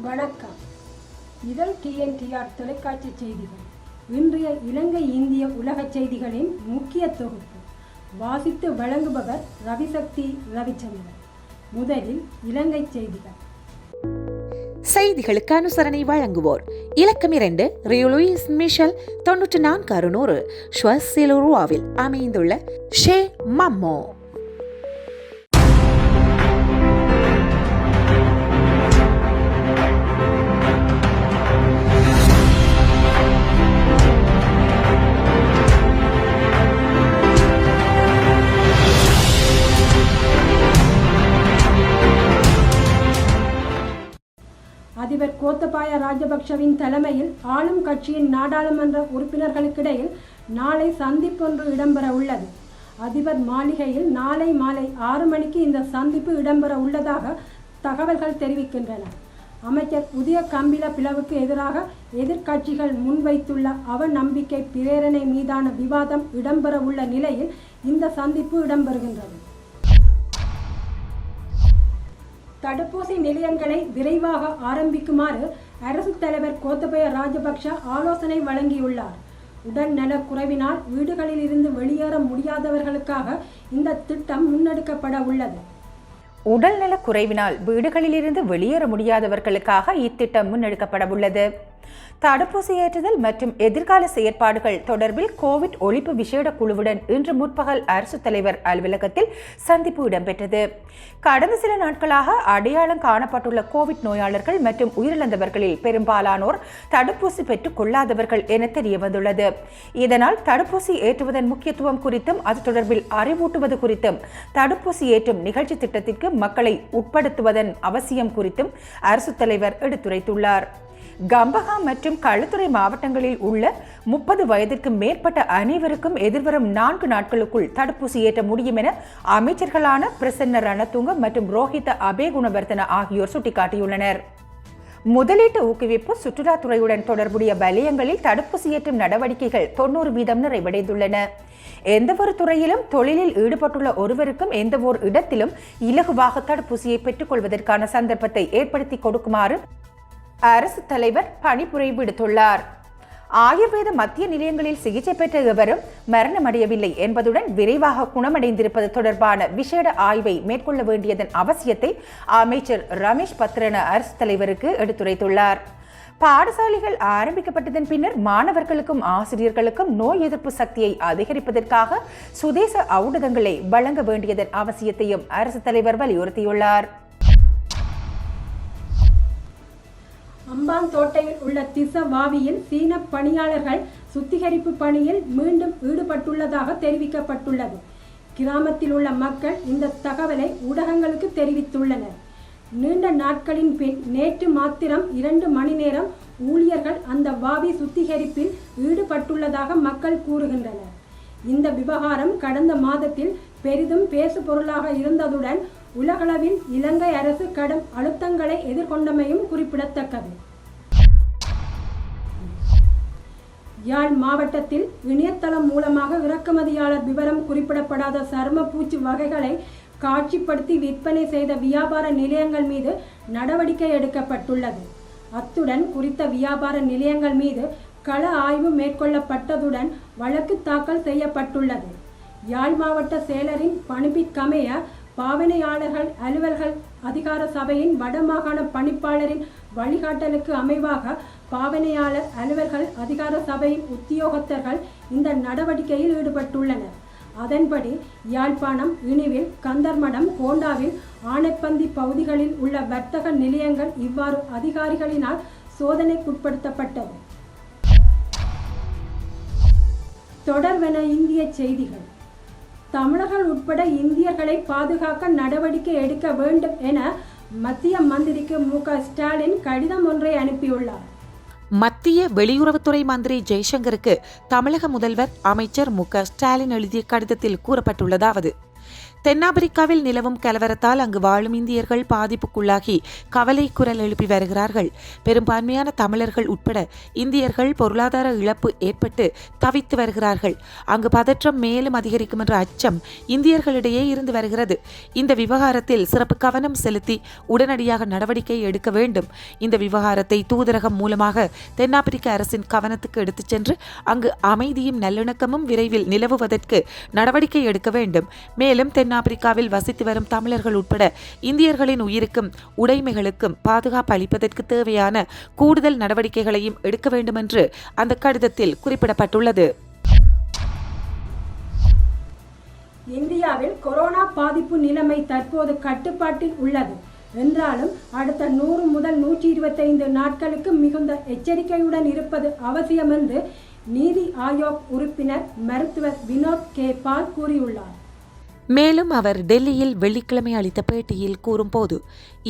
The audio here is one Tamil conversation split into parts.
வணக்கம். இதழ் டிஎன்டிஆர் தொலைக்காட்சி செய்திகள். இன்றைய இலங்கை இந்திய உலக செய்திகளின் முக்கிய தொகுப்பு வாசித்து வழங்குபவர் ரவிசக்தி ரவிச்சந்திரன். முதலில் இலங்கை செய்திகள். செய்திகளுக்கு அனுசரணை வழங்குவோர் இலக்கம் 2 ரியோ லூயிஸ் மிஷல் 94 ஷ்வசிலுருவாவில் அமைந்துள்ள ஷே மம்மோ. அதிபர் கோத்தபாய ராஜபக்ஷவின் தலைமையில் ஆளும் கட்சியின் நாடாளுமன்ற உறுப்பினர்களுக்கிடையில் நாளை சந்திப்பொன்று இடம்பெற உள்ளது. அதிபர் மாளிகையில் நாளை மாலை 6 மணிக்கு இந்த சந்திப்பு இடம்பெற உள்ளதாக தகவல்கள் தெரிவிக்கின்றன. அமைச்சர் உதய கம்பில பிளவுக்கு எதிராக எதிர்க்கட்சிகள் முன்வைத்துள்ள அவநம்பிக்கை பிரேரணை மீதான விவாதம் இடம்பெற உள்ள நிலையில் இந்த சந்திப்பு இடம்பெறுகின்றது. தடுப்பூசி நிலையங்களை விரைவாக ஆரம்பிக்குமாறு அரசு தலைவர் கோத்தபய ராஜபக்ஷ ஆலோசனை வழங்கியுள்ளார். உடல் நலக் குறைவினால் வீடுகளில் இருந்து வெளியேற முடியாதவர்களுக்காக இந்த திட்டம் முன்னெடுக்கப்பட உள்ளது. உடல்நலக் குறைவினால் வீடுகளிலிருந்து வெளியேற முடியாதவர்களுக்காக இத்திட்டம் முன்னெடுக்கப்பட உள்ளது. தடுப்பூசி ஏற்றுதல் மற்றும் எதிர்கால செயற்பாடுகள் தொடர்பில் கோவிட் ஒழிப்பு விசேட குழுவுடன் இன்று முற்பகல் அரசு தலைவர் அலுவலகத்தில் சந்திப்பு இடம்பெற்றது. கடந்த சில நாட்களாக அடையாளம் காணப்பட்டுள்ள கோவிட் நோயாளர்கள் மற்றும் உயிரிழந்தவர்களில் பெரும்பாலானோர் தடுப்பூசி பெற்றுக் கொள்ளாதவர்கள் என தெரிய வந்துள்ளது. இதனால் தடுப்பூசி ஏற்றுவதன் முக்கியத்துவம் குறித்தும் அது தொடர்பில் அறிவூட்டுவது குறித்தும் தடுப்பூசி ஏற்றும் நிகழ்ச்சி திட்டத்திற்கு மக்களை உட்படுத்துவதன் அவசியம் குறித்தும் அரசு தலைவர் எடுத்துரைத்துள்ளார். கம்பஹா மற்றும் களுத்துறை மாவட்டங்களில் உள்ள 30 வயதிற்கு மேற்பட்ட அனைவருக்கும் எதிர்வரும் 4 நாட்களுக்குள் தடுப்பூசி ஏற்ற முடியும் என அமைச்சர்களான பிரசன்ன ரணதுங்க மற்றும் ரோஹித அபேகுணவர்தன ஆகியோர் சுட்டிக்காட்டியுள்ளனர். முதலீட்டு ஊக்குவிப்பு சுற்றுலாத்துறையுடன் தொடர்புடைய வலயங்களில் தடுப்பூசி ஏற்றும் நடவடிக்கைகள் 90% நிறைவடைந்துள்ளன. எந்தவொரு துறையிலும் தொழிலில் ஈடுபட்டுள்ள ஒருவருக்கும் எந்தவொரு இடத்திலும் இலகுவாக தடுப்பூசியை பெற்றுக் கொள்வதற்கான சந்தர்ப்பத்தை ஏற்படுத்தி கொடுக்குமாறு அரசு தலைவர் பணிப்புரை விடுத்துள்ளார். ஆயுர்வேத மத்திய நிலையங்களில் சிகிச்சை பெற்ற எவரும் மரணமடையவில்லை என்பதுடன் விரைவாக குணமடைந்திருப்பது தொடர்பான விசேட ஆய்வை மேற்கொள்ள வேண்டியதன் அவசியத்தை அமைச்சர் ரமேஷ் பத்ரன அரசு தலைவருக்கு எடுத்துரைத்துள்ளார். பாடசாலைகள் ஆரம்பிக்கப்பட்டதன் பின்னர் மாணவர்களுக்கும் ஆசிரியர்களுக்கும் நோய் எதிர்ப்பு சக்தியை அதிகரிப்பதற்காக சுதேச ஔடதங்களை வழங்க வேண்டியதன் அவசியத்தையும் அரசு தலைவர் வலியுறுத்தியுள்ளார். அம்பாந்தோட்டையில் உள்ள திசவாவியில் சீன பணியாளர்கள் சுத்திகரிப்பு பணியில் மீண்டும் ஈடுபட்டுள்ளதாக தெரிவிக்கப்பட்டுள்ளது. கிராமத்தில் உள்ள மக்கள் இந்த தகவலை ஊடகங்களுக்கு தெரிவித்துள்ளனர். நீண்ட நாட்களின் பின் நேற்று மாத்திரம் 2 மணி நேரம் ஊழியர்கள் அந்த வாவி சுத்திகரிப்பில் ஈடுபட்டுள்ளதாக மக்கள் கூறுகின்றனர். இந்த விவகாரம் கடந்த மாதத்தில் பெரிதும் பேசுபொருளாக இருந்ததுடன் உலகளவில் இலங்கை அரசு கடும் அழுத்தங்களை எதிர்கொண்டமையும் குறிப்பிடத்தக்கது. யாழ் மாவட்டத்தில் இணையதளம் மூலமாக இறக்குமதியாளர் விவரம் குறிப்பிடப்படாத சரும பூச்சி வகைகளை காட்சிப்படுத்தி விற்பனை செய்த வியாபார நிலையங்கள் மீது நடவடிக்கை எடுக்கப்பட்டுள்ளது. அத்துடன் குறித்த வியாபார நிலையங்கள் மீது கள ஆய்வு மேற்கொள்ளப்பட்டதுடன் வழக்கு தாக்கல் செய்யப்பட்டுள்ளது. யாழ் மாவட்ட செயலரின் பணிப்பிற்கமைய பாவனையாளர்கள் அலுவல்கள் அதிகார சபையின் வடமாகாண பணிப்பாளரின் வழிகாட்டலுக்கு அமைவாக பாவனையாளர் அலுவல்கள் அதிகார சபையின் உத்தியோகத்தர்கள் இந்த நடவடிக்கையில் ஈடுபட்டுள்ளனர். அதன்படி யாழ்ப்பாணம், இனிவில், கந்தர்மடம், கோண்டாவில், ஆனைப்பந்தி பகுதிகளில் உள்ள வர்த்தக நிலையங்கள் இவ்வாறு அதிகாரிகளினால் சோதனைக்குட்படுத்தப்பட்டது. தொடர்வென இந்திய செய்திகள். தமிழர்கள் உட்பட இந்தியர்களை பாதுகாக்க நடவடிக்கை எடுக்க வேண்டும் என மத்திய மந்திரிக்கு மு.க. ஸ்டாலின் கடிதம் ஒன்றை அனுப்பியுள்ளார். மத்திய வெளியுறவுத்துறை மந்திரி ஜெய்சங்கருக்கு தமிழக முதல்வர் அமைச்சர் மு.க. ஸ்டாலின் எழுதிய கடிதத்தில் கூறப்பட்டுள்ளதாவது: தென்னாப்பிரிக்காவில் நிலவும் கலவரத்தால் அங்கு வாழும் இந்தியர்கள் பாதிப்புக்குள்ளாகி கவலை குரல் எழுப்பி வருகிறார்கள். பெரும்பான்மையான தமிழர்கள் உட்பட இந்தியர்கள் பொருளாதார இழப்பு ஏற்பட்டு தவித்து வருகிறார்கள். அங்கு பதற்றம் மேலும் அதிகரிக்கும் என்ற அச்சம் இந்தியர்களிடையே இருந்து வருகிறது. இந்த விவகாரத்தில் சிறப்பு கவனம் செலுத்தி உடனடியாக நடவடிக்கை எடுக்க வேண்டும். இந்த விவகாரத்தை தூதரகம் மூலமாக தென்னாப்பிரிக்க அரசின் கவனத்துக்கு எடுத்துச் சென்று அங்கு அமைதியும் நல்லிணக்கமும் விரைவில் நிலவுவதற்கு நடவடிக்கை எடுக்க வேண்டும். மேலும் தென்னாப்பிரிக்காவில் வசித்து வரும் தமிழர்கள் உட்பட இந்தியர்களின் உயிருக்கும் உடைமைகளுக்கும் பாதுகாப்பு அளிப்பதற்கு தேவையான கூடுதல் நடவடிக்கைகளையும் எடுக்க வேண்டும் என்று அந்த கடிதத்தில் குறிப்பிடப்பட்டுள்ளது. இந்தியாவில் கொரோனா பாதிப்பு நிலைமை தற்போது கட்டுப்பாட்டில் உள்ளது என்றாலும் அடுத்த 100 முதல் 125 நாட்களுக்கு மிகுந்த எச்சரிக்கையுடன் இருப்பது அவசியம் என்று நீதி ஆயோக் உறுப்பினர் மருத்துவர் வினோத் கே பால் கூறியுள்ளார். மேலும் அவர் டெல்லியில் வெள்ளிக்கிழமை அளித்த பேட்டியில் கூறும்போது,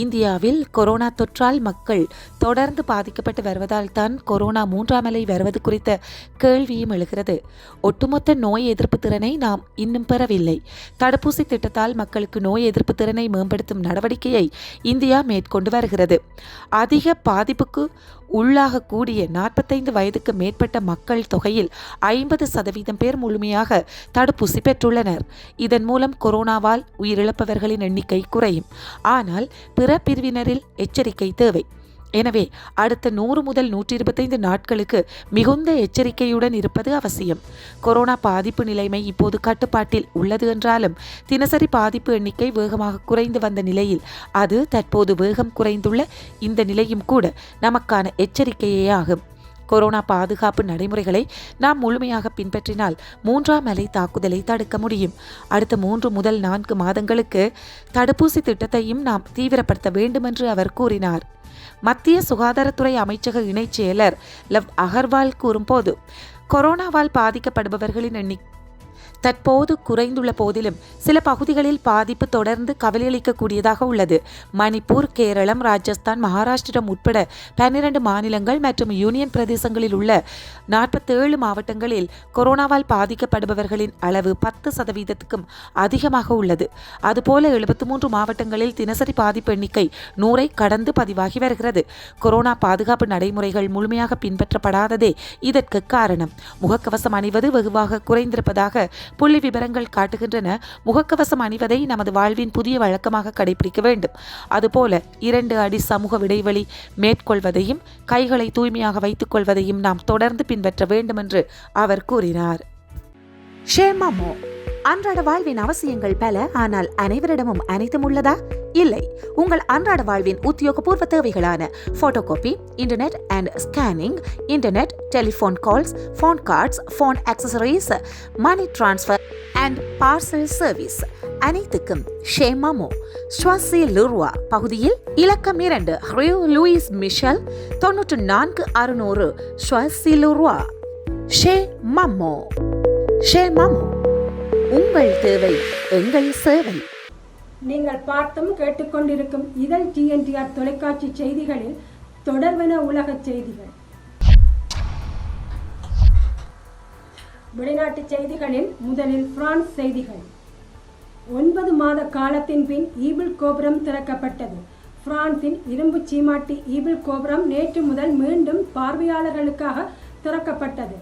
இந்தியாவில் கொரோனா தொற்றால் மக்கள் தொடர்ந்து பாதிக்கப்பட்டு வருவதால் தான் கொரோனா 3ஆம் அலை வருவது குறித்த கேள்வியும் எழுகிறது. ஒட்டுமொத்த நோய் எதிர்ப்பு திறனை நாம் இன்னும் பெறவில்லை. தடுப்பூசி திட்டத்தால் மக்களுக்கு நோய் எதிர்ப்பு திறனை மேம்படுத்தும் நடவடிக்கையை இந்தியா மேற்கொண்டு வருகிறது. அதிக பாதிப்புக்கு உள்ளாகக்கூடிய 45 வயதுக்கு மேற்பட்ட மக்கள் தொகையில் 50% பேர் முழுமையாக தடுப்பூசி பெற்றுள்ளனர். இதன் மூலம் கொரோனாவால் உயிரிழப்பவர்களின் எண்ணிக்கை குறையும். ஆனால் பிற பிரிவினரில் எச்சரிக்கை தேவை. எனவே அடுத்த 100 முதல் 125 நாட்களுக்கு மிகுந்த எச்சரிக்கையுடன் இருப்பது அவசியம். கொரோனா பாதிப்பு நிலைமை இப்போது கட்டுப்பாட்டில் உள்ளது என்றாலும் தினசரி பாதிப்பு எண்ணிக்கை வேகமாக குறைந்து வந்த நிலையில் அது தற்போது வேகம் குறைந்துள்ள இந்த நிலையும் கூட நமக்கான எச்சரிக்கையே ஆகும். கொரோனா பாதுகாப்பு நடைமுறைகளை நாம் முழுமையாக பின்பற்றினால் 3ஆம் அலை தாக்குதலை தடுக்க முடியும். அடுத்த 3 முதல் 4 மாதங்களுக்கு தடுப்பூசி திட்டத்தையும் நாம் தீவிரப்படுத்த வேண்டும் என்று அவர் கூறினார். மத்திய சுகாதாரத்துறை அமைச்சக இணைச் செயலர் லவ் அகர்வால் கூறும்போது, கொரோனாவால் பாதிக்கப்படுபவர்களின் எண்ணிக்கை தற்போது குறைந்துள்ள போதிலும் சில பகுதிகளில் பாதிப்பு தொடர்ந்து கவலையளிக்கக்கூடியதாக உள்ளது. மணிப்பூர், கேரளம், ராஜஸ்தான், மகாராஷ்டிரம் உட்பட 12 மாநிலங்கள் மற்றும் யூனியன் பிரதேசங்களில் உள்ள 47 மாவட்டங்களில் கொரோனாவால் பாதிக்கப்படுபவர்களின் அளவு 10%க்கும் அதிகமாக உள்ளது. அதுபோல 73 மாவட்டங்களில் தினசரி பாதிப்பு எண்ணிக்கை 100ஐ கடந்து பதிவாகி வருகிறது. கொரோனா பாதுகாப்பு நடைமுறைகள் முழுமையாக பின்பற்றப்படாததே இதற்கு காரணம். முகக்கவசம் அணிவது வெகுவாக குறைந்திருப்பதாக புள்ளி விவரங்கள் காட்டுகின்றன. முகக்கவசம் அணிவதை நமது வாழ்வின் புதிய வழக்கமாக கடைபிடிக்க வேண்டும். அதுபோல 2 அடி சமூக இடைவெளி மேற்கொள்வதையும் கைகளை தூய்மையாக வைத்துக் கொள்வதையும் நாம் தொடர்ந்து பின்பற்ற வேண்டும் என்று அவர் கூறினார். ஷேமாமோ அன்றாட வாழ்வின் அவசியங்கள் பல. ஆனால் அனைவரிடமும் அனைத்தும் உள்ளதா? இல்லை. உங்கள் அன்றாட வாழ்வின் உத்தியோகபூர்வ தேவைகளான photocopy, internet and scanning, internet, telephone calls, phone cards, phone accessories, money transfer and parcel service அனைத்துக்கும் ஷேமாமோ ஸ்வாசி லுர்வா பகுதியில் இலக்கம் 2 Rue Louis Michel 94 600 Choisy le Roi. ஷேமாமோ. ஷேமாமோ, உங்கள் தேவை எங்கள் சேவை. நீங்கள் பார்த்தும் கேட்டுக்கொண்டிருக்கும் இதழ் TNTR தொலைக்காட்சி செய்திகளில் தொடர்வன உலக செய்திகள். வெளிநாட்டு செய்திகளில் முதலில் பிரான்ஸ் செய்திகள். 9 மாத காலத்தின் பின் ஈபிள் கோபுரம் திறக்கப்பட்டது. பிரான்சின் இரும்பு சீமாட்டி ஈபிள் கோபுரம் நேற்று முதல் மீண்டும் பார்வையாளர்களுக்காக திறக்கப்பட்டது.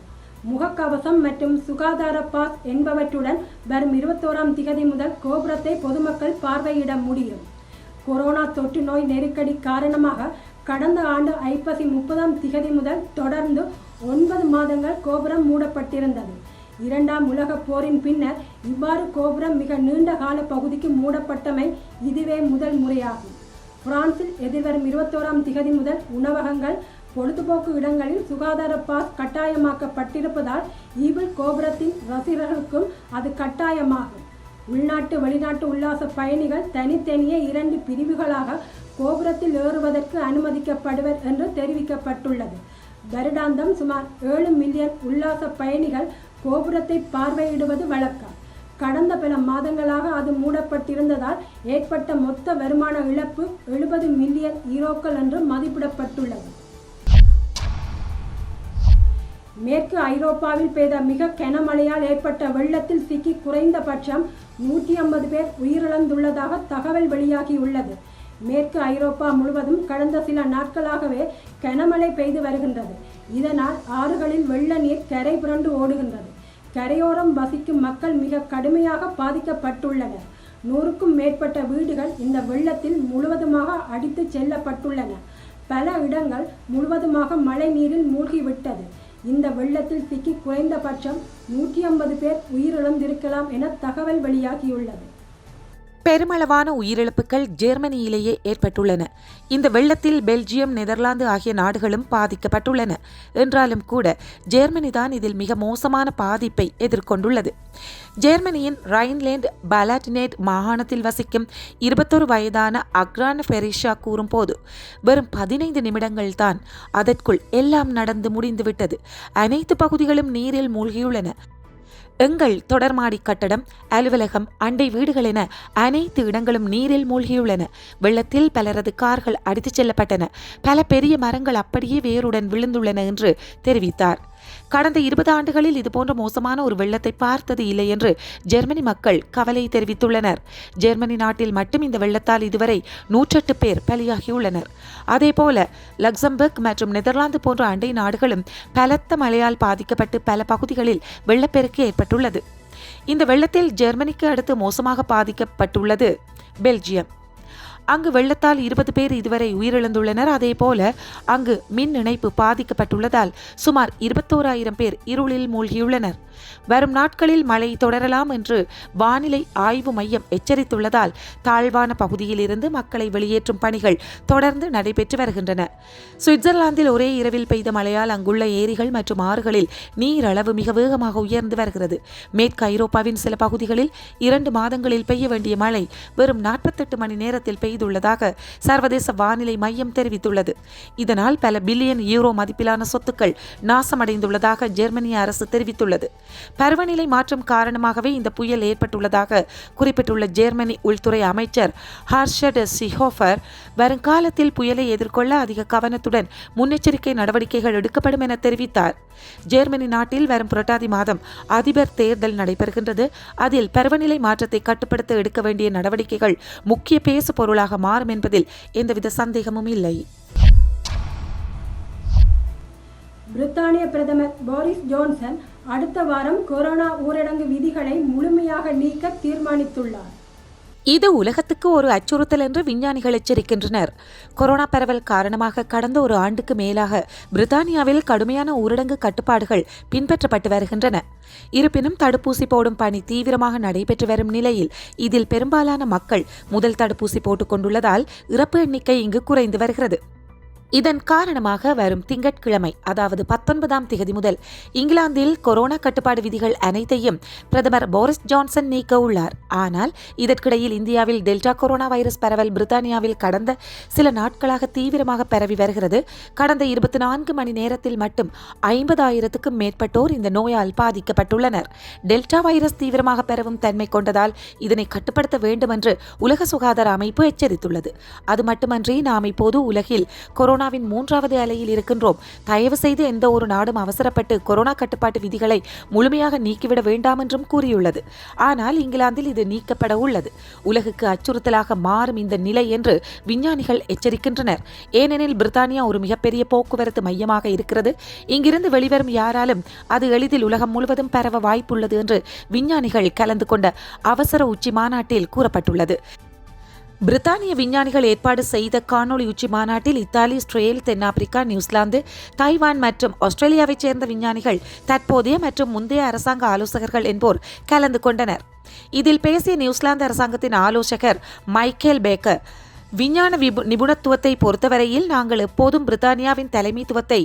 முகக்கவசம் மற்றும் சுகாதார பாஸ் என்பவற்றுடன் வரும் 21ஆம் திகதி முதல் கோபுரத்தை பொதுமக்கள் பார்வையிட முடியும். கொரோனா தொற்று நோய் நெருக்கடி காரணமாக கடந்த ஆண்டு ஐப்பசி 30ஆம் திகதி முதல் தொடர்ந்து 9 மாதங்கள் கோபுரம் மூடப்பட்டிருந்தது. 2ஆம் உலகப் போரின் பின்னர் இவ்வாறு கோபுரம் மிக நீண்ட கால பகுதிக்கு மூடப்பட்டமை இதுவே முதல் முறையாகும். பிரான்சில் எதிர்வரும் 21ஆம் திகதி முதல் உணவகங்கள், பொழுதுபோக்கு இடங்களில் சுகாதார பாஸ் கட்டாயமாக்கப்பட்டிருப்பதால் ஈபிள் கோபுரத்தின் ரசிகர்களுக்கும் அது கட்டாயமாகும். உள்நாட்டு வெளிநாட்டு உல்லாச பயணிகள் தனித்தனியே 2 பிரிவுகளாக கோபுரத்தில் ஏறுவதற்கு அனுமதிக்கப்படுவர் என்று தெரிவிக்கப்பட்டுள்ளது. வருடாந்தம் சுமார் 7 மில்லியன் உல்லாச பயணிகள் கோபுரத்தை பார்வையிடுவது வழக்கம். கடந்த பல மாதங்களாக அது மூடப்பட்டிருந்ததால் ஏற்பட்ட மொத்த வருமான இழப்பு 70 மில்லியன் யூரோக்கள் என்று மதிப்பிடப்பட்டுள்ளது. மேற்கு ஐரோப்பாவில் பெய்த மிக கனமழையால் ஏற்பட்ட வெள்ளத்தில் சிக்கி குறைந்தபட்சம் 150 பேர் உயிரிழந்துள்ளதாக தகவல் வெளியாகியுள்ளது. மேற்கு ஐரோப்பா முழுவதும் கடந்த சில நாட்களாகவே கனமழை பெய்து வருகின்றது. இதனால் ஆறுகளில் வெள்ள நீர் கரை புரண்டு ஓடுகின்றது. கரையோரம் வசிக்கும் மக்கள் மிக கடுமையாக பாதிக்கப்பட்டுள்ளனர். 100க்கும் மேற்பட்ட வீடுகள் இந்த வெள்ளத்தில் முழுவதுமாக அடித்து செல்லப்பட்டுள்ளன. பல இடங்கள் முழுவதுமாக மழை நீரில் மூழ்கிவிட்டது. இந்த வெள்ளத்தில் சிக்கி குறைந்தபட்சம் 150 பேர் உயிரிழந்திருக்கலாம் என தகவல் வெளியாகியுள்ளது. பெருமளவான உயிரிழப்புகள் ஜெர்மனியிலேயே ஏற்பட்டுள்ளன. இந்த வெள்ளத்தில் பெல்ஜியம், நெதர்லாந்து ஆகிய நாடுகளும் பாதிக்கப்பட்டுள்ளன. என்றாலும் கூட ஜெர்மனிதான் இதில் மிக மோசமான பாதிப்பை எதிர்கொண்டுள்ளது. ஜெர்மனியின் ரைன்லேண்ட் பலாட்டினேட் மாகாணத்தில் வசிக்கும் 21 வயதான அக்ரான் ஃபெரிஷா கூறும்போது, வெறும் 15 நிமிடங்கள் தான் அதற்குள் எல்லாம் நடந்து முடிந்துவிட்டது. அனைத்து பகுதிகளும் நீரில் மூழ்கியுள்ளன. எங்கள் தொடர்மாடி கட்டடம், அலுவலகம், அண்டை வீடுகள் என அனைத்து இடங்களும் நீரில் மூழ்கியுள்ளன. வெள்ளத்தில் பலரது கார்கள் அடித்துச் செல்லப்பட்டன. பல பெரிய மரங்கள் அப்படியே வேருடன் விழுந்துள்ளன என்று தெரிவித்தார். கடந்த 20 ஆண்டுகளில் இதுபோன்ற மோசமான ஒரு வெள்ளத்தை பார்த்தது இல்லை என்று ஜெர்மனி மக்கள் கவலை தெரிவித்துள்ளனர். ஜெர்மனி நாட்டில் மட்டும் இந்த வெள்ளத்தால் இதுவரை 108 பேர் பலியாகியுள்ளனர். அதேபோல லக்சம்பர்க் மற்றும் நெதர்லாந்து போன்ற அண்டை நாடுகளும் பலத்த மழையால் பாதிக்கப்பட்டு பல பகுதிகளில் வெள்ளப்பெருக்கு ஏற்பட்டுள்ளது. இந்த வெள்ளத்தில் ஜெர்மனிக்கு அடுத்து மோசமாக பாதிக்கப்பட்டுள்ளது பெல்ஜியம். அங்கு வெள்ளத்தால் 20 பேர் இதுவரை உயிரிழந்துள்ளனர். அதேபோல அங்கு மின் இணைப்பு பாதிக்கப்பட்டுள்ளதால் சுமார் 21,000 பேர் இருளில் மூழ்கியுள்ளனர். வரும் நாட்களில் மழை தொடரலாம் என்று வானிலை ஆய்வு மையம் எச்சரித்துள்ளதால் தாழ்வான பகுதியில் இருந்து மக்களை வெளியேற்றும் பணிகள் தொடர்ந்து நடைபெற்று வருகின்றன. சுவிட்சர்லாந்தில் ஒரே இரவில் பெய்த மழையால் அங்குள்ள ஏரிகள் மற்றும் ஆறுகளில் நீர் அளவு மிக வேகமாக உயர்ந்து வருகிறது. மேற்கு ஐரோப்பாவின் சில பகுதிகளில் 2 மாதங்களில் பெய்ய வேண்டிய மழை வெறும் 48 மணி நேரத்தில் பெய்துள்ளதாக சர்வதேச வானிலை மையம் தெரிவித்துள்ளது. இதனால் பல பில்லியன் யூரோ மதிப்பிலான சொத்துக்கள் நாசமடைந்துள்ளதாக ஜெர்மனிய அரசு தெரிவித்துள்ளது. பருவநிலை மாற்றம் காரணமாகவே இந்த புயல் ஏற்பட்டுள்ளதாக குறிப்பிட்டுள்ள ஜெர்மனி உள்துறை அமைச்சர் ஹார்ஷட் சிஹோஃபர், வருங்காலத்தில் புயலை எதிர்கொள்ள அதிக கவனத்துடன் முன்னெச்சரிக்கை நடவடிக்கைகள் எடுக்கப்படும் என தெரிவித்தார். ஜெர்மனி நாட்டில் வரும் புரட்டாதி மாதம் அதிபர் தேர்தல் நடைபெறுகின்றது. அதில் பருவநிலை மாற்றத்தை கட்டுப்படுத்த எடுக்க வேண்டிய நடவடிக்கைகள் முக்கிய பேசு பொருளாக மாறும் என்பதில் எந்தவித சந்தேகமும் இல்லை. பிரித்தானிய பிரதமர் போரிஸ் ஜான்சன் அடுத்த வாரம் கொரோனா ஊரடங்கு விதிகளை முழுமையாக நீக்க தீர்மானித்துள்ளார். இது உலகத்துக்கு ஒரு அச்சுறுத்தல் என்று விஞ்ஞானிகள் எச்சரிக்கின்றனர். கொரோனா பரவல் காரணமாக கடந்த ஒரு ஆண்டுக்கு மேலாக பிரித்தானியாவில் கடுமையான ஊரடங்கு கட்டுப்பாடுகள் பின்பற்றப்பட்டு வருகின்றன. இருப்பினும் தடுப்பூசி போடும் பணி தீவிரமாக நடைபெற்று வரும் நிலையில் இதில் பெரும்பாலான மக்கள் முதல் தடுப்பூசி போட்டுக் கொண்டுள்ளதால் இறப்பு எண்ணிக்கை இங்கு குறைந்து வருகிறது. இதன் காரணமாக வரும் திங்கட்கிழமை, அதாவது 19ஆம் திகதி முதல் இங்கிலாந்தில் கொரோனா கட்டுப்பாடு விதிகள் அனைத்தையும் பிரதமர் போரிஸ் ஜான்சன் நீக்க உள்ளார். ஆனால் இதற்கிடையில் இந்தியாவில் டெல்டா கொரோனா வைரஸ் பரவல் பிரித்தானியாவில் கடந்த சில நாட்களாக தீவிரமாக பரவி வருகிறது. கடந்த 24 மணி நேரத்தில் மட்டும் 50,000க்கும் மேற்பட்டோர் இந்த நோயால் பாதிக்கப்பட்டுள்ளனர். டெல்டா வைரஸ் தீவிரமாக பரவும் தன்மை கொண்டதால் இதனை கட்டுப்படுத்த வேண்டும் என்று உலக சுகாதார அமைப்பு எச்சரித்துள்ளது. அது மட்டுமன்றி நாம் இப்போது உலகில் கொரோனாவின் 3வது அலையில் இருக்கின்றோம். தயவு செய்து எந்த ஒரு நாடும் அவசரப்பட்டு கொரோனா கட்டுப்பாட்டு விதிகளை முழுமையாக நீக்கிவிட வேண்டாம் என்றும் கூறியுள்ளது. ஆனால் இங்கிலாந்தில் இது நீக்கப்பட உள்ளது. உலகுக்கு அச்சுறுத்தலாக மாறும் இந்த நிலை என்று விஞ்ஞானிகள் எச்சரிக்கின்றனர். ஏனெனில் பிரித்தானியா ஒரு மிகப்பெரிய போக்குவரத்து மையமாக இருக்கிறது. இங்கிருந்து வெளிவரும் யாராலும் அது எளிதில் உலகம் முழுவதும் பரவ வாய்ப்புள்ளது என்று விஞ்ஞானிகள் கலந்து கொண்ட அவசர உச்சி மாநாட்டில் கூறப்பட்டுள்ளது. பிரித்தானிய விஞ்ஞானிகள் ஏற்பாடு செய்த காணொலி உச்சி மாநாட்டில் இத்தாலி, இஸ்ரேல், தென்னாப்பிரிக்கா, நியூசிலாந்து, தாய்வான் மற்றும் ஆஸ்திரேலியாவைச் சேர்ந்த விஞ்ஞானிகள், தற்போதைய மற்றும் முந்தைய அரசாங்க ஆலோசகர்கள் என்போர் கலந்து கொண்டனர். இதில் பேசிய நியூசிலாந்து அரசாங்கத்தின் ஆலோசகர் மைக்கேல் பேக்கர், விஞ்ஞான நிபுணத்துவத்தை பொறுத்தவரையில் நாங்கள் எப்போதும் பிரித்தானியாவின் தலைமைத்துவத்தை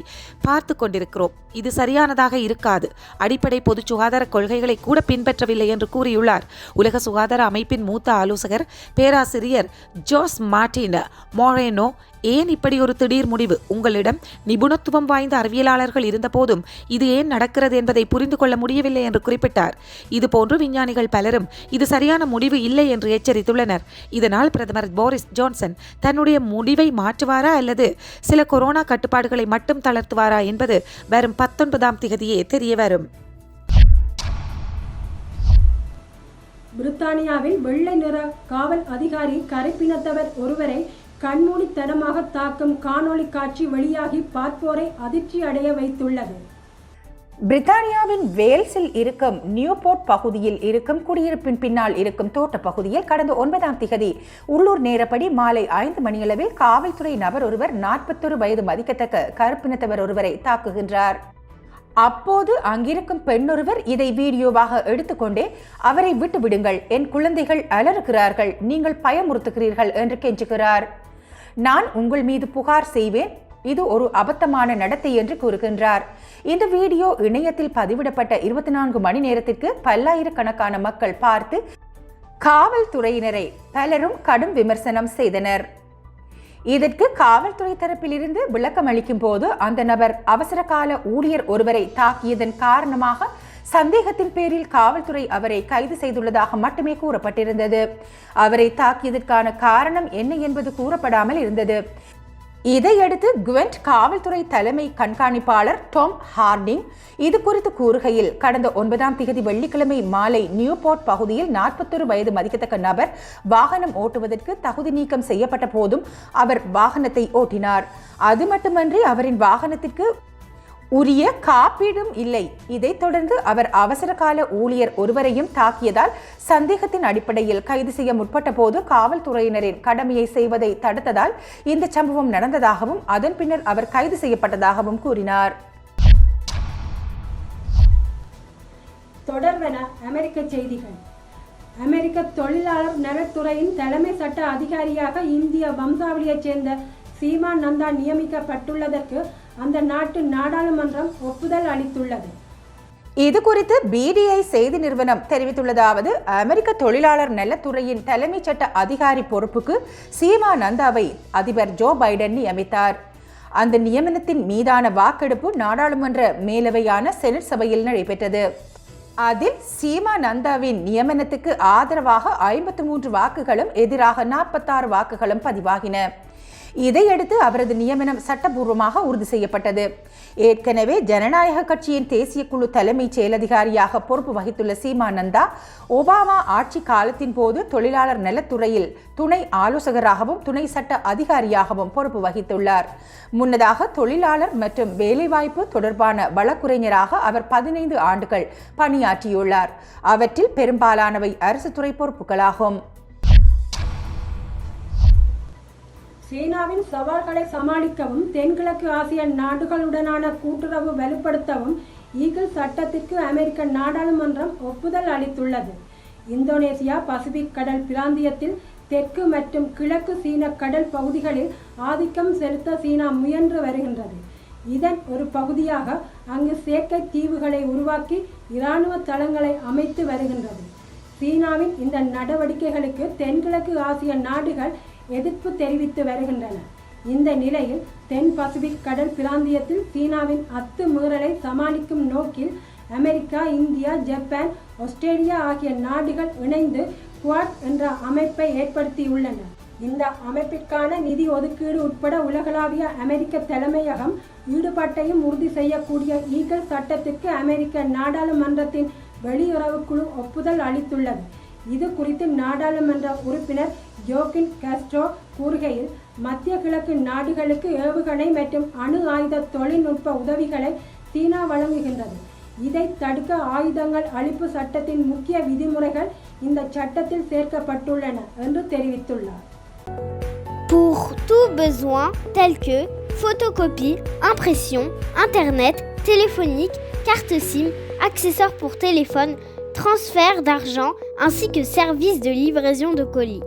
பார்த்து கொண்டிருக்கிறோம். இது சரியானதாக இருக்காது. அடிப்படை பொது சுகாதார கொள்கைகளை கூட பின்பற்றவில்லை என்று கூறியுள்ளார். உலக சுகாதார அமைப்பின் மூத்த ஆலோசகர் பேராசிரியர் ஜோஸ் மார்டின் மோரேனோ ஏன் இப்படி ஒரு திடீர் முடிவு? உங்களிடம் நிபுணத்துவம் வாய்ந்த அறிவியலாளர்கள் இருந்தபோதும் இது ஏன் நடக்கிறது என்பதை புரிந்து கொள்ள முடியவில்லை என்று குறிப்பிட்டார். இதுபோன்று விஞ்ஞானிகள் பலரும் இது சரியான முடிவு இல்லை என்று எச்சரித்துள்ளனர். இதனால் பிரதமர் போரிஸ் ஜான்சன் தன்னுடைய முடிவை மாற்றுவாரா அல்லது சில கொரோனா கட்டுப்பாடுகளை மட்டும் தளர்த்துவாரா என்பது வரும் 19ஆம் தேதியே தெரியவரும். பிரித்தானியாவில் வெள்ளை நிற காவல் அதிகாரி கருப்பினத்தவர் ஒருவரை கண்மூடித்தனமாக தாக்கும் காணொளி காட்சி வெளியாகி பார்ப்போரை அதிர்ச்சி அடைய வைத்துள்ளது. பிரித்தானியாவின் வேல்ஸில் இருக்கும் நியூபோர்ட் பகுதியில் இருக்கும் குடியிருப்பின் பின்னால் இருக்கும் தோட்ட பகுதியில் கடந்த 9ஆம் தேதி உள்ளூர் நேரப்படி மாலை 5 மணியளவில் காவல்துறை நபர் ஒருவர் 41 வயது மதிக்கத்தக்க கருப்பினத்தவர் ஒருவரை தாக்குகின்றார். அப்போது அங்கிருக்கும் பெண்ணொருவர் இதை வீடியோவாக எடுத்துக்கொண்டே அவரை விட்டு விடுங்கள், என் குழந்தைகள் அலறுகிறார்கள், நீங்கள் பயமுறுத்துகிறீர்கள் என்று கெஞ்சுகிறார். நான் உங்கள் மீது புகார் செய்வேன், இது ஒரு அபத்தமான நடத்தை என்று கூறுகின்றார். இந்த வீடியோ இணையத்தில் பதிவிடப்பட்ட 24 மணி நேரத்திற்கு பல்லாயிரக்கணக்கான மக்கள் பார்த்து காவல்துறையினரை பலரும் கடும் விமர்சனம் செய்தனர். இதற்கு காவல்துறை தரப்பிலிருந்து விளக்கம் அளிக்கும் போது அந்த நபர் அவசர கால ஊழியர் ஒருவரை தாக்கியதன் காரணமாக சந்தேகத்தின் பேரில் காவல்துறை அவரை கைது செய்துள்ளதாக மட்டுமே கூறப்பட்டிருந்தது. அவரை தாக்கியதற்கான காரணம் என்ன என்பது கூறப்படாமல் இருந்தது. இதையடுத்து குவென்ட் காவல்துறை தலைமை கண்காணிப்பாளர் டாம் ஹார்டிங் இது குறித்து கூறுகையில், கடந்த 9ஆம் தேதி வெள்ளிக்கிழமை மாலை நியூபோர்ட் பகுதியில் 41 வயது மதிக்கத்தக்க நபர் வாகனம் ஓட்டுவதற்கு தகுதி நீக்கம் செய்யப்பட்ட போதும் அவர் வாகனத்தை ஓட்டினார். அது மட்டுமன்றி அவரின் வாகனத்திற்கு உரிய காப்பீடும் இல்லை. இதைத் தொடர்ந்து அவர் அவசர கால ஊழியர் ஒருவரையும் தாக்கியதால் சந்தேகத்தின் அடிப்படையில் கைது செய்ய முற்பட்ட போது காவல்துறையினரின் கடமையை செய்வதை தடுத்ததால் இந்த சம்பவம் நடந்ததாகவும் அதன் பின்னர் அவர் கைது செய்யப்பட்டதாகவும் கூறினார். தொடர்வன அமெரிக்க செய்திகள். அமெரிக்க தொழிலாளர் நலத்துறையின் தலைமை சட்ட அதிகாரியாக இந்திய வம்சாவளியைச் சேர்ந்த சீமா நந்தா நியமிக்கப்பட்டுள்ளதற்கு அந்த நாட்டு நாடாளுமன்றம் ஒப்புதல் அளித்துள்ளது. இது குறித்து பிடிஐ செய்தி நிறுவனம் தெரிவித்துள்ளதாவது, அமெரிக்க தொழிலாளர் நலத்துறையின் தலைமை சட்ட அதிகாரி பொறுப்புக்கு சீமா நந்தாவை அதிபர் ஜோ பைடன் நியமித்தார். அந்த நியமனத்தின் மீதான வாக்கெடுப்பு நாடாளுமன்ற மேலவையான செனட் சபையில் நடைபெற்றது. அதில் சீமா நந்தாவின் நியமனத்துக்கு ஆதரவாக 53 வாக்குகளும் எதிராக 46 வாக்குகளும் பதிவாகின. இதையடுத்து அவரது நியமனம் சட்டபூர்வமாக உறுதி செய்யப்பட்டது. ஏற்கனவே ஜனநாயக கட்சியின் தேசிய குழு தலைமை செயலதிகாரியாக பொறுப்பு வகித்துள்ள சீமா நந்தா ஒபாமா ஆட்சி காலத்தின் போது தொழிலாளர் நலத்துறையில் துணை ஆலோசகராகவும் துணை சட்ட அதிகாரியாகவும் பொறுப்பு வகித்துள்ளார். முன்னதாக தொழிலாளர் மற்றும் வேலைவாய்ப்பு தொடர்பான வழக்குரைஞராக அவர் 15 ஆண்டுகள் பணியாற்றியுள்ளார். அவற்றில் பெரும்பாலானவை அரசு துறை பொறுப்புகளாகும். சீனாவின் சவால்களை சமாளிக்கவும் தென்கிழக்கு ஆசிய நாடுகளுடனான கூட்டுறவு வலுப்படுத்தவும் ஈகிள் சட்டத்திற்கு அமெரிக்க நாடாளுமன்றம் ஒப்புதல் அளித்துள்ளது. இந்தோனேசியா பசிபிக் கடல் பிராந்தியத்தில் தெற்கு மற்றும் கிழக்கு சீன கடல் பகுதிகளில் ஆதிக்கம் செலுத்த சீனா முயன்று வருகின்றது. இதன் ஒரு பகுதியாக அங்கு செயற்கை தீவுகளை உருவாக்கி இராணுவ தளங்களை அமைத்து வருகின்றது. சீனாவின் இந்த நடவடிக்கைகளுக்கு தென்கிழக்கு ஆசிய நாடுகள் எதிர்ப்பு தெரிவித்து வருகின்றன. இந்த நிலையில் தென் பசிபிக் கடல் பிராந்தியத்தில் சீனாவின் அத்துமீறலை சமாளிக்கும் நோக்கில் அமெரிக்கா, இந்தியா, ஜப்பான், ஆஸ்திரேலியா ஆகிய நாடுகள் இணைந்து குவாட் என்ற அமைப்பை ஏற்படுத்தியுள்ளன. இந்த அமைப்பிற்கான நிதி ஒதுக்கீடு உட்பட உலகளாவிய அமெரிக்க தலைமையகம் ஈடுபாட்டையும் உறுதி செய்யக்கூடிய ஈகிள் சட்டத்திற்கு அமெரிக்க நாடாளுமன்றத்தின் வெளியுறவு குழு ஒப்புதல் அளித்துள்ளது. இது குறித்து நாடாளுமன்ற உறுப்பினர் ஜோக்கின் காஸ்ட்ரோ கூறுகையில், மத்திய கிழக்கு நாடுகளுக்கு ஏவுகணை மற்றும் அணு ஆயுத தொழில்நுட்ப உதவிகளை சீனா வழங்குகின்றது. இதை தடுக்க ஆயுதங்கள் அளிப்பு சட்டத்தின் முக்கிய விதிமுறைகள் இந்த சட்டத்தில் சேர்க்கப்பட்டுள்ளன என்று தெரிவித்துள்ளார். Pour tout besoin tel que photocopie, impression, internet, téléphonique, carte SIM, accessoires pour téléphone, transfert d'argent ainsi que service de livraison de colis.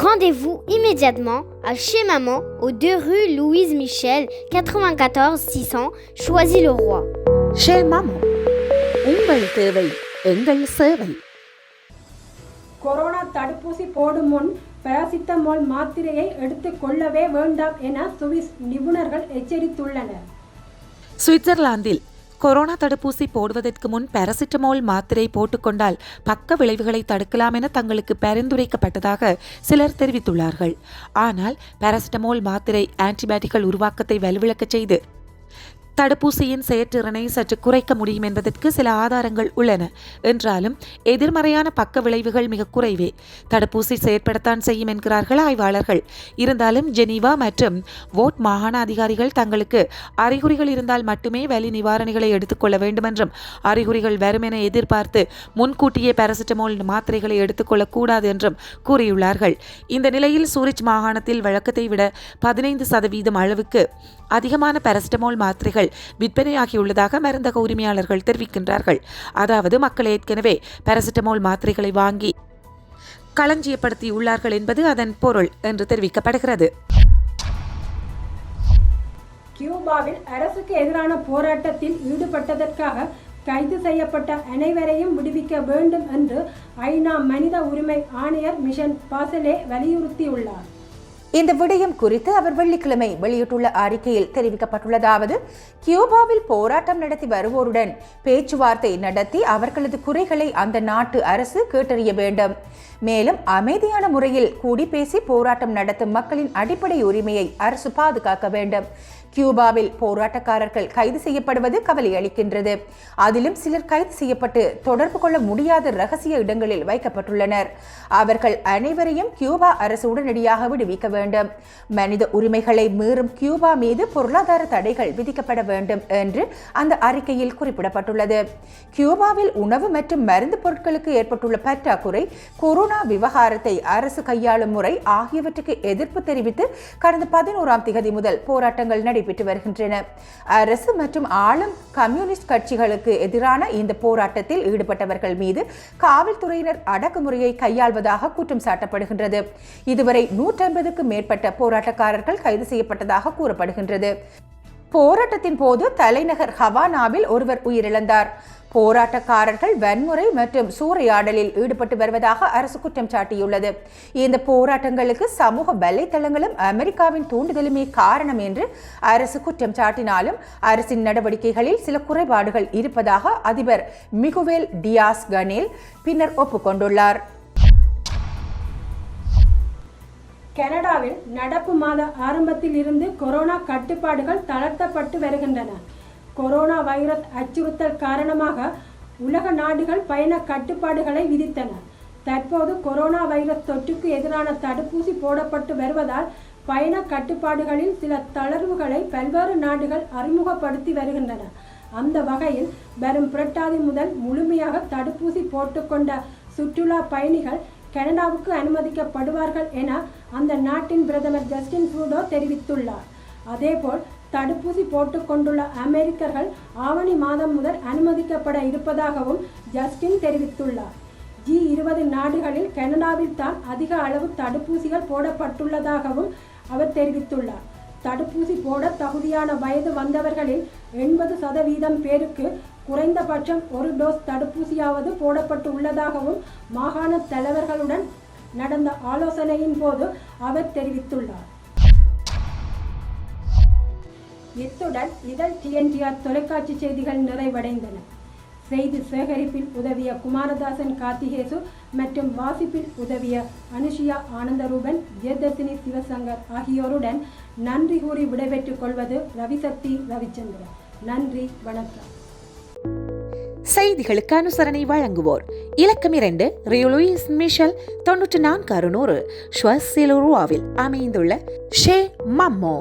Rendez-vous immédiatement à Chez Maman, aux 2 rue Louise Michel, 94 600, Choisy-le-Roi. Chez Maman, உங்கள் தேவை எங்கள் சேவை. கொரோனா தடுப்பூசி போடும் முன் பாராசிட்டமால் மாத்திரையை எடுத்துக் கொள்ளவே வேண்டாம் என சுவிஸ் நிபுணர்கள் எச்சரித்துள்ளனர். சுவிட்சர்லாந்தில் கொரோனா தடுப்பூசி போடுவதற்கு முன் பாராசிட்டமால் மாத்திரை போட்டுக்கொண்டால் பக்க விளைவுகளை தடுக்கலாம் என தங்களுக்கு பரிந்துரைக்கப்பட்டதாக சிலர் தெரிவித்துள்ளார்கள். ஆனால் பாராசிட்டமால் மாத்திரை ஆன்டிபயாட்டிக்கள் உருவாக்கத்தை வலுவிழக்கச் செய்து தடுப்பூசியின் செயற்றிறனை சற்று குறைக்க முடியும் என்பதற்கு சில ஆதாரங்கள் உள்ளன. என்றாலும் எதிர்மறையான பக்க விளைவுகள் மிக குறைவே. தடுப்பூசி செயற்படத்தான் செய்யும் என்கிறார்கள் ஆய்வாளர்கள். இருந்தாலும் ஜெனீவா மற்றும் வோட் மாகாண அதிகாரிகள் தங்களுக்கு அறிகுறிகள் இருந்தால் மட்டுமே வலி நிவாரணிகளை எடுத்துக்கொள்ள வேண்டும் என்றும் அறிகுறிகள் வரும் என எதிர்பார்த்து முன்கூட்டியே பாராசிட்டமால் மாத்திரைகளை எடுத்துக்கொள்ளக்கூடாது என்றும் கூறியுள்ளார்கள். இந்த நிலையில் சூரிச் மாகாணத்தில் வழக்கத்தை விட 15% அளவுக்கு அதிகமான பாராசிட்டமால் மாத்திரைகள் விற்பனையாகியுள்ளதாக மருந்தக உரிமையாளர்கள் தெரிவிக்கின்றார்கள். அதாவது மக்கள் ஏற்கனவே பாராசிட்டமால் மாத்திரைகளை வாங்கி களஞ்சியப்படுத்தியுள்ளார்கள் என்பது அதன் பொருள் என்று தெரிவிக்கப்படுகிறது. கியூபாவில் அரசுக்கு எதிரான போராட்டத்தில் ஈடுபட்டதற்காக கைது செய்யப்பட்ட அனைவரையும் விடுவிக்க வேண்டும் என்று ஐநா மனித உரிமை ஆணையர் மிஷன் பாசலே வலியுறுத்தியுள்ளார். இந்த விடயம் குறித்து அவர் வெள்ளிக்கிழமை வெளியிட்டுள்ள அறிக்கையில் தெரிவிக்கப்பட்டுள்ளதாவது: கியூபாவில் போராட்டம் நடத்தி வருவோருடன் பேச்சுவார்த்தை நடத்தி அவர்களது குறைகளை அந்த நாட்டு அரசு கேட்டறிய வேண்டும். மேலும் அமைதியான முறையில் கூடி பேசி போராட்டம் நடத்தும் மக்களின் அடிப்படை உரிமையை அரசு பாதுகாக்க வேண்டும். கியூபாவில் போராட்டக்காரர்கள் கைது செய்யப்படுவது கவலை அளிக்கின்றது. அதிலும் சிலர் கைது செய்யப்பட்டு தொடர்பு கொள்ள முடியாத ரகசிய இடங்களில் வைக்கப்பட்டுள்ளனர். அவர்கள் அனைவரையும் கியூபா அரசு உடனடியாக விடுவிக்க வேண்டும். மனித உரிமைகளை மீறும் கியூபா மீது பொருளாதார தடைகள் விதிக்கப்பட வேண்டும் என்று அந்த அறிக்கையில் குறிப்பிடப்பட்டுள்ளது. கியூபாவில் உணவு மற்றும் மருந்து பொருட்களுக்கு ஏற்பட்டுள்ள பற்றாக்குறை, கொரோனா விவகாரத்தை அரசு கையாளும் முறை ஆகியவற்றுக்கு எதிர்ப்பு தெரிவித்து கடந்த 11ஆம் திகதி முதல் போராட்டங்கள் நடைபெற்று வருகின்றன. அரசு மற்றும் ஆளும் கம்யூனிஸ்ட் கட்சிகளுக்கு எதிரான இந்த போராட்டத்தில் ஈடுபட்டவர்கள் மீது காவல்துறையினர் அடக்குமுறையை கையாள்வதாக குற்றம் சாட்டப்படுகின்றது. இதுவரை 150க்கும் மேற்பட்ட போராட்டக்காரர்கள் கைது செய்யப்பட்டதாக கூறப்படுகின்றது. போராட்டத்தின் போது தலைநகர் ஹவானாவில் ஒருவர் உயிரிழந்தார். போராட்டக்காரர்கள் வன்முறை மற்றும் சூறையாடலில் ஈடுபட்டு வருவதாக அரசு குற்றம் சாட்டியுள்ளது. இந்த போராட்டங்களுக்கு சமூக வலைத்தளங்களும் அமெரிக்காவின் தூண்டுதலுமே காரணம் என்று அரசு குற்றம் சாட்டினாலும் அரசின் நடவடிக்கைகளில் சில குறைபாடுகள் இருப்பதாக அதிபர் மிகுவேல் டியாஸ் கனேல் பின்னர் ஒப்புக்கொண்டுள்ளார். கனடாவில் நடப்பு மாத ஆரம்பத்தில் இருந்து கொரோனா கட்டுப்பாடுகள் தளர்த்தப்பட்டு வருகின்றன. கொரோனா வைரஸ் அச்சுறுத்தல் காரணமாக உலக நாடுகள் பயண கட்டுப்பாடுகளை விதித்தன. தற்போது கொரோனா வைரஸ் தொற்றுக்கு எதிரான தடுப்பூசி போடப்பட்டு வருவதால் பயண கட்டுப்பாடுகளில் சில தளர்வுகளை பல்வேறு நாடுகள் அறிமுகப்படுத்தி வருகின்றன. அந்த வகையில் வரும் புரட்டாதி முதல் முழுமையாக தடுப்பூசி போட்டுக்கொண்ட சுற்றுலா பயணிகள் கனடாவுக்கு அனுமதிக்கப்படுவார்கள் என அந்த நாட்டின் பிரதமர் ஜஸ்டின் ட்ரூடோ தெரிவித்துள்ளார். அதேபோல் தடுப்பூசி போட்டுக்கொண்டுள்ள அமெரிக்கர்கள் ஆவணி மாதம் முதல் அனுமதிக்கப்பட இருப்பதாகவும் ஜஸ்டின் தெரிவித்துள்ளார். G20 நாடுகளில் கனடாவில் தான் அதிக அளவு தடுப்பூசிகள் போடப்பட்டுள்ளதாகவும் அவர் தெரிவித்துள்ளார். தடுப்பூசி போட தகுதியான வயது வந்தவர்களில் 80% பேருக்கு குறைந்தபட்சம் ஒரு டோஸ் தடுப்பூசியாவது போடப்பட்டு உள்ளதாகவும் மாகாண தலைவர்களுடன் நடந்த ஆலோசனையின் போது அவர் தெரிவித்துள்ளார். இத்துடன் இதழ் TNTR தொலைக்காட்சி செய்திகள் நிறைவடைந்தன. செய்தி சேகரிப்பில் உதவிய குமாரதாசன் கார்த்திகேசு மற்றும் வாசிப்பில் உதவிய அனுஷியா ஆனந்தரூபன், ஜெயதர்சினி சிவசங்கர் ஆகியோருடன் நன்றி கூறி விடைபெற்றுக் கொள்வது ரவிசக்தி ரவிச்சந்திரன். நன்றி, வணக்கம். செய்திகளுக்கு அனுசரணை வழங்குவோர் இலக்கம் 2 ரியோ லூயிஸ் மிஷல் 94 600 ஷுவர்சிலோருவாவில் அமைந்துள்ள ஷே மம்மோ.